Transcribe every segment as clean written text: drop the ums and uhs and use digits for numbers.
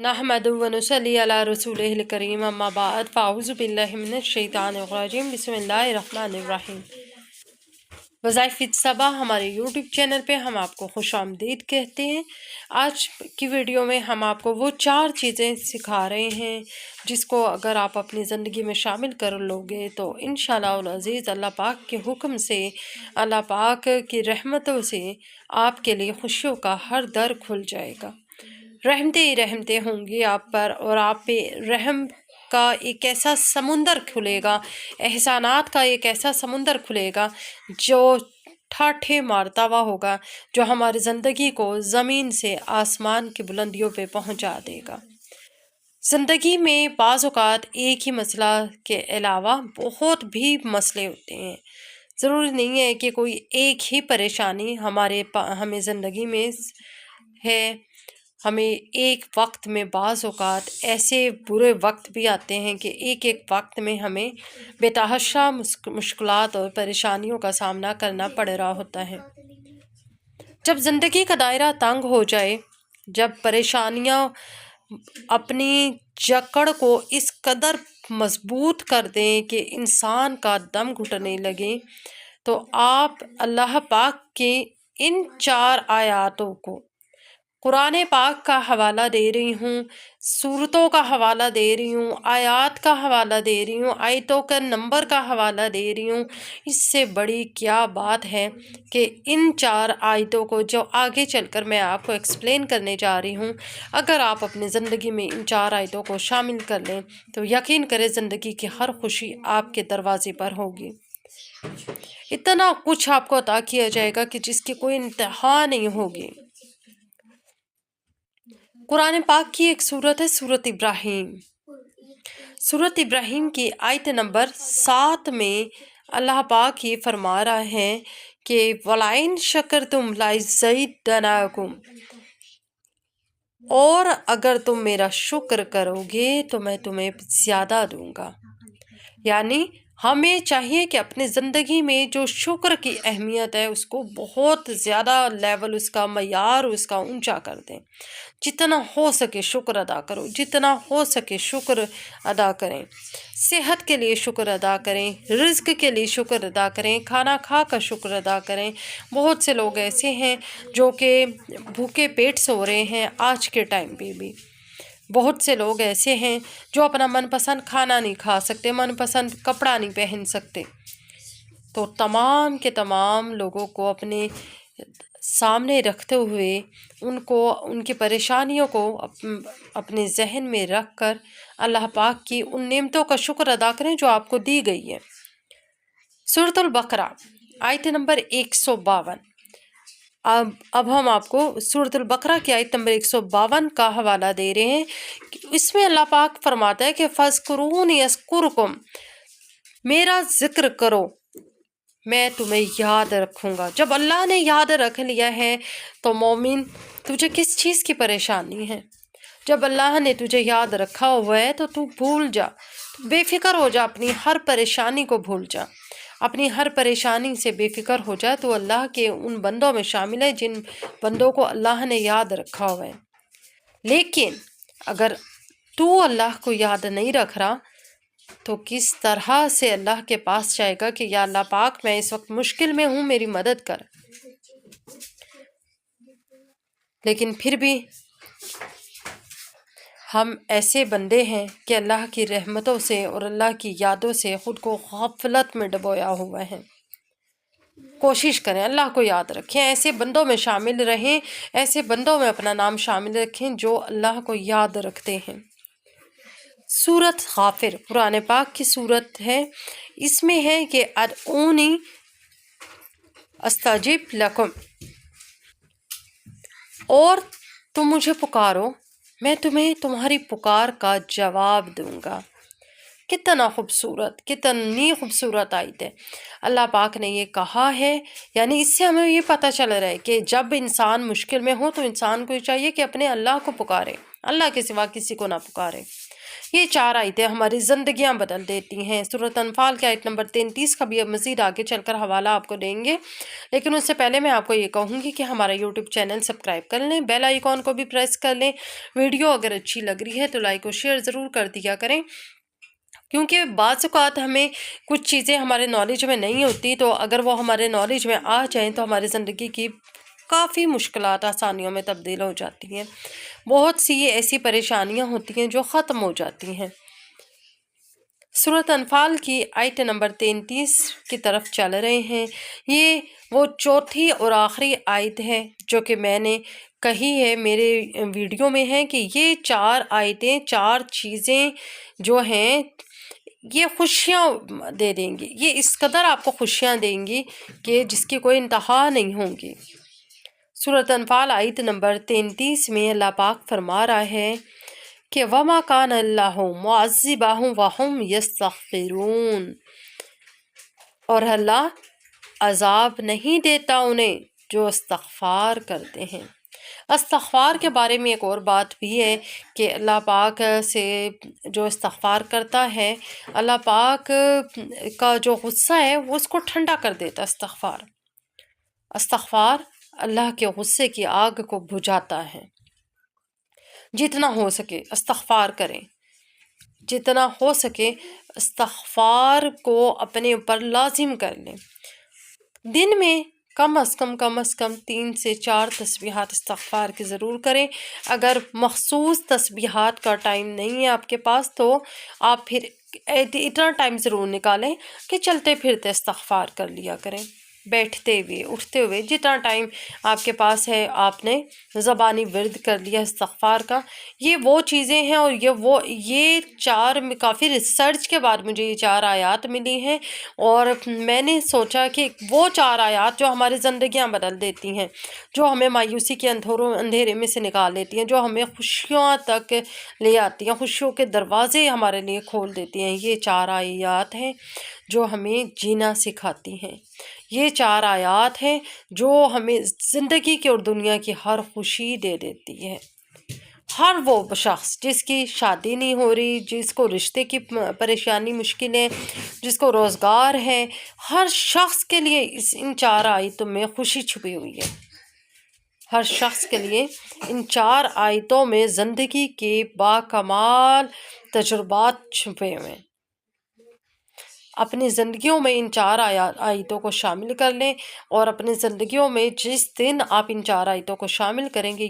नहमदु व नुसल्ली अला रसूलिहिल करीम अम्मा बाद फ़ाऊज़ु बिल्लाहि मिनश शैतानिर रजीम बिस्मिल्लाहिर रहमानिर रहीम। वज़ाइफ़ सबा हमारे यूट्यूब चैनल पे हम आपको खुशामदीद कहते हैं। आज की वीडियो में हम आपको वो 4 चीज़ें सिखा रहे हैं जिसको अगर आप अपनी ज़िंदगी में शामिल कर लोगे तो इंशाअल्लाह अज़ीज़ अल्लाह पाक के हुक्म से, अल्लाह पाक की रहमतों से आपके लिए खुशियों का हर दर खुल जाएगा। रहमतें ही रहमतें होंगी आप पर और आप पे रहम का एक ऐसा समुंदर खुलेगा, एहसानात का एक ऐसा समुंदर खुलेगा जो ठाठे मारता हुआ होगा, जो हमारी ज़िंदगी को ज़मीन से आसमान की बुलंदियों पे पहुंचा देगा। ज़िंदगी में बाज़ औक़ात एक ही मसला के अलावा बहुत भी मसले होते हैं। ज़रूरी नहीं है कि कोई एक ही परेशानी हमें ज़िंदगी में है। हमें एक वक्त में बाज़ औक़ात ऐसे बुरे वक्त भी आते हैं कि एक वक्त में हमें बेतहाशा मुश्किलात और परेशानियों का सामना करना पड़ रहा होता है। जब ज़िंदगी का दायरा तंग हो जाए, जब परेशानियां अपनी जकड़ को इस कदर मजबूत कर दें कि इंसान का दम घुटने लगे, तो आप अल्लाह पाक के इन 4 आयातों को कुरान पाक का हवाला दे रही हूँ, सूरतों का हवाला दे रही हूँ, आयात का हवाला दे रही हूँ, आयतों का नंबर का हवाला दे रही हूँ। इससे बड़ी क्या बात है कि इन 4 आयतों को जो आगे चलकर मैं आपको एक्सप्लेन करने जा रही हूँ, अगर आप अपनी ज़िंदगी में इन 4 आयतों को शामिल कर लें तो यकीन करें ज़िंदगी की हर खुशी आपके दरवाजे पर होगी। इतना कुछ आपको अता किया जाएगा कि जिसकी कोई इंतहा नहीं होगी। कुरान पाक की एक सूरत है सूरत इब्राहीम। सूरत इब्राहीम की आयत नंबर 7 में अल्लाह पाक ये फरमा रहा है कि वलाइन शकरतुम लाज़ीदन्नकुम, और अगर तुम मेरा शुक्र करोगे तो मैं तुम्हें ज़्यादा दूंगा। यानी हमें चाहिए कि अपनी ज़िंदगी में जो शुक्र की अहमियत है उसको बहुत ज़्यादा लेवल, उसका मयार उसका ऊंचा कर दें। जितना हो सके शुक्र अदा करो, जितना हो सके शुक्र अदा करें। सेहत के लिए शुक्र अदा करें, रिज़्क के लिए शुक्र अदा करें, खाना खा कर शुक्र अदा करें। बहुत से लोग ऐसे हैं जो कि भूखे पेट सो रहे हैं आज के टाइम पे भी। बहुत से लोग ऐसे हैं जो अपना मनपसंद खाना नहीं खा सकते, मनपसंद कपड़ा नहीं पहन सकते। तो तमाम के तमाम लोगों को अपने सामने रखते हुए उनको उनकी परेशानियों को अपने जहन में रख कर अल्लाह पाक की उन नेमतों का शुक्र अदा करें जो आपको दी गई है। सूरतुल बकरा आयत नंबर 152। अब हम आपको सूरतुल बकरा की आयत नंबर 152 का हवाला दे रहे हैं। इसमें अल्लाह पाक फरमाता है कि फ़ज़्कुरूनी अज़्कुरुकुम, मेरा जिक्र करो मैं तुम्हें याद रखूँगा। जब अल्लाह ने याद रख लिया है तो मोमिन तुझे किस चीज़ की परेशानी है? जब अल्लाह ने तुझे याद रखा हुआ है तो तू भूल जा, बेफिक्र हो जा, अपनी हर परेशानी को भूल जा, अपनी हर परेशानी से बेफिक्र हो जा। तो अल्लाह के उन बंदों में शामिल है जिन बंदों को अल्लाह ने याद रखा हुआ है। लेकिन अगर तू अल्लाह को याद नहीं रख रहा तो किस तरह से अल्लाह के पास जाएगा कि या अल्लाह पाक मैं इस वक्त मुश्किल में हूँ, मेरी मदद कर। लेकिन फिर भी हम ऐसे बंदे हैं कि अल्लाह की रहमतों से और अल्लाह की यादों से ख़ुद को ग़फ़लत में डुबोया हुआ है। कोशिश करें अल्लाह को याद रखें, ऐसे बंदों में शामिल रहें, ऐसे बंदों में अपना नाम शामिल रखें जो अल्लाह को याद रखते हैं। सूरत गाफिर कुरान पाक की सूरत है। इसमें है कि अदऊनी अस्ताजिब लकुम, और तुम मुझे पुकारो मैं तुम्हें तुम्हारी पुकार का जवाब दूंगा। कितना खूबसूरत, कितनी खूबसूरत आयत है। अल्लाह पाक ने ये कहा है, यानी इससे हमें ये पता चल रहा है कि जब इंसान मुश्किल में हो तो इंसान को चाहिए कि अपने अल्लाह को पुकारे, अल्लाह के सिवा किसी को ना पुकारे। یہ 4 آیتیں ہماری زندگیاں بدل دیتی ہیں۔ سورۃ انفال کے آیت نمبر 33 کا بھی اب مزید آگے چل کر حوالہ آپ کو دیں گے، لیکن اس سے پہلے میں آپ کو یہ کہوں گی کہ ہمارا یوٹیوب چینل سبسکرائب کر لیں، بیل آئیکن کو بھی پریس کر لیں۔ ویڈیو اگر اچھی لگ رہی ہے تو لائک و شیئر ضرور کر دیا کریں، کیونکہ بعض اوقات ہمیں کچھ چیزیں ہمارے نالج میں نہیں ہوتی، تو اگر وہ ہمارے نالج میں آ جائیں تو ہماری زندگی کی کافی مشکلات آسانیوں میں تبدیل ہو جاتی ہیں، بہت سی ایسی پریشانیاں ہوتی ہیں جو ختم ہو جاتی ہیں۔ سورۃ انفال کی آیت نمبر 33 کی طرف چل رہے ہیں۔ یہ وہ چوتھی اور آخری آیت ہے جو کہ میں نے کہی ہے میرے ویڈیو میں ہے کہ یہ 4 آیتیں 4 چیزیں جو ہیں یہ خوشیاں دے دیں گی، یہ اس قدر آپ کو خوشیاں دیں گی کہ جس کی کوئی انتہا نہیں ہوں گی۔ سورۃ انفال آیت نمبر 33 میں اللہ پاک فرما رہا ہے کہ وَمَا كَانَ اللَّهُ مُعَذِّبَهُمْ وَهُمْ يَسْتَغْفِرُونَ، اور اللہ عذاب نہیں دیتا انہیں جو استغفار کرتے ہیں۔ استغفار کے بارے میں ایک اور بات بھی ہے کہ اللہ پاک سے جو استغفار کرتا ہے، اللہ پاک کا جو غصہ ہے وہ اس کو ٹھنڈا کر دیتا ہے۔ استغفار اللہ کے غصے کی آگ کو بجھاتا ہے۔ جتنا ہو سکے استغفار کریں، جتنا ہو سکے استغفار کو اپنے اوپر لازم کر لیں۔ دن میں کم از کم 3 سے 4 تسبیحات استغفار کی ضرور کریں۔ اگر مخصوص تسبیحات کا ٹائم نہیں ہے آپ کے پاس تو آپ پھر اتنا ٹائم ضرور نکالیں کہ چلتے پھرتے استغفار کر لیا کریں، بیٹھتے ہوئے اٹھتے ہوئے جتنا ٹائم آپ کے پاس ہے آپ نے زبانی ورد کر لیا استغفار کا۔ یہ وہ چیزیں ہیں اور یہ 4 کافی ریسرچ کے بعد مجھے یہ 4 آیات ملی ہیں، اور میں نے سوچا کہ وہ 4 آیات جو ہماری زندگیاں بدل دیتی ہیں، جو ہمیں مایوسی کے اندھیرے میں سے نکال دیتی ہیں، جو ہمیں خوشیوں تک لے آتی ہیں، خوشیوں کے دروازے ہمارے لیے کھول دیتی ہیں، یہ 4 آیات ہیں جو ہمیں جینا سکھاتی ہیں۔ یہ 4 آیات ہیں جو ہمیں زندگی کی اور دنیا کی ہر خوشی دے دیتی ہے۔ ہر وہ شخص جس کی شادی نہیں ہو رہی، جس کو رشتے کی پریشانی مشکلیں، جس کو روزگار ہے، ہر شخص کے لیے ان 4 آیتوں میں خوشی چھپی ہوئی ہے۔ ہر شخص کے لیے ان 4 آیتوں میں زندگی کے باکمال تجربات چھپے ہوئے ہیں۔ اپنی زندگیوں میں ان 4 آیتوں کو شامل کر لیں، اور اپنی زندگیوں میں جس دن آپ ان 4 آیتوں کو شامل کریں گے،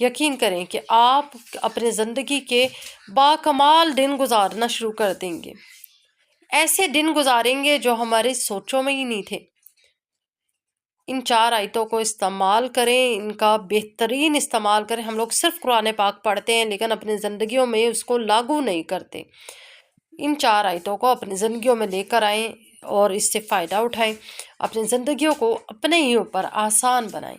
یقین کریں کہ آپ اپنی زندگی کے باکمال دن گزارنا شروع کر دیں گے، ایسے دن گزاریں گے جو ہمارے سوچوں میں ہی نہیں تھے۔ ان 4 آیتوں کو استعمال کریں، ان کا بہترین استعمال کریں۔ ہم لوگ صرف قرآن پاک پڑھتے ہیں لیکن اپنی زندگیوں میں اس کو لاگو نہیں کرتے۔ ان 4 آیتوں کو اپنی زندگیوں میں لے کر آئیں اور اس سے فائدہ اٹھائیں، اپنی زندگیوں کو اپنے ہی اوپر آسان بنائیں۔